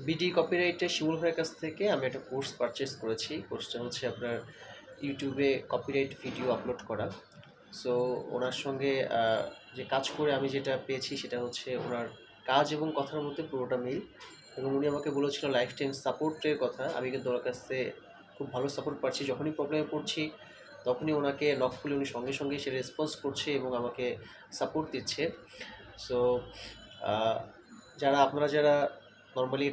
BD কপিরাইটে শিমুল ভাইয়ের কাছ থেকে আমি একটা কোর্স পারচেস করেছি। কোর্সটা হচ্ছে আপনার ইউটিউবে কপিরাইট ভিডিও আপলোড করা। সো ওনার সঙ্গে যে কাজ করে আমি যেটা পেয়েছি সেটা হচ্ছে ওনার কাজ এবং কথার মধ্যে পুরোটা মিল, এবং উনি আমাকে বলেছিল লাইফ টাইম সাপোর্টের কথা। আমি কিন্তু ওনার কাছ থেকে খুব ভালো সাপোর্ট পাচ্ছি। যখনই প্রবলেমে পড়ছি তখনই ওনাকে নক করলে উনি সঙ্গে সঙ্গে সে রেসপন্স করছে এবং আমাকে সাপোর্ট দিচ্ছে। সো আপনারা যারা নর্মালি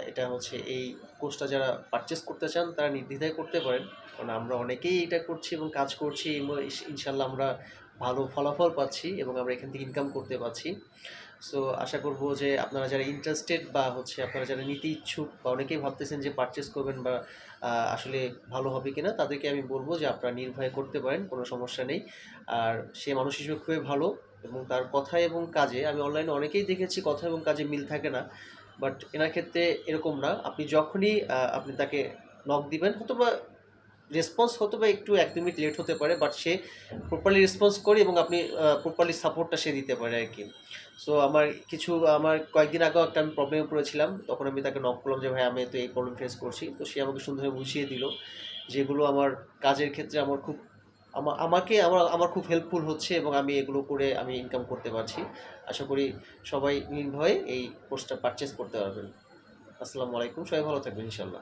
এটা হচ্ছে এই কোর্সটা যারা পারচেস করতে চান তারা নির্দ্বিধায় করতে পারেন, কারণ আমরা অনেকেই এটা করছি এবং কাজ করছি এবং ইনশাল্লাহ আমরা ভালো ফলাফল পাচ্ছি এবং আমরা এখান থেকে ইনকাম করতে পারছি। সো আশা করব যে আপনারা যারা ইন্টারেস্টেড বা হচ্ছে আপনারা যারা নিতে ইচ্ছুক বা অনেকেই ভাবতেছেন যে পারচেস করবেন বা আসলে ভালো হবে কিনা, তাদেরকে আমি বলবো যে আপনারা নির্ভয়ে করতে পারেন, কোনো সমস্যা নেই। আর সে মানুষ হিসেবে খুবই ভালো এবং তার কথা এবং কাজে আমি অনলাইনে অনেকেই দেখেছি কথা এবং কাজে মিল থাকে না, বাট এনার ক্ষেত্রে এরকম না। আপনি যখনই আপনি তাকে নক দিবেন, হয়তোবা রেসপন্স হয়তোবা একটু 1-2 মিনিট লেট হতে পারে, বাট সে প্রপারলি রেসপন্স করে এবং আপনি প্রপারলি সাপোর্টটা সে দিতে পারে আর কি। সো আমার কয়েকদিন আগেও একটা আমি প্রবলেমে পড়েছিলাম, তখন আমি তাকে নক করলাম যে ভাই আমি তো এই প্রবলেম ফেস করছি। তো সে আমাকে সুন্দরভাবে বুঝিয়ে দিল যেগুলো আমার কাজের ক্ষেত্রে আমার খুব আমাকে আমার খুব হেল্পফুল হচ্ছে এবং আমি এগুলো করে আমি ইনকাম করতে পারছি। আশা করি সবাই নির্ভয়ে এই কোর্সটা পারচেস করতে পারবেন। আসসালামু আলাইকুম, সবাই ভালো থাকবেন ইনশাল্লাহ।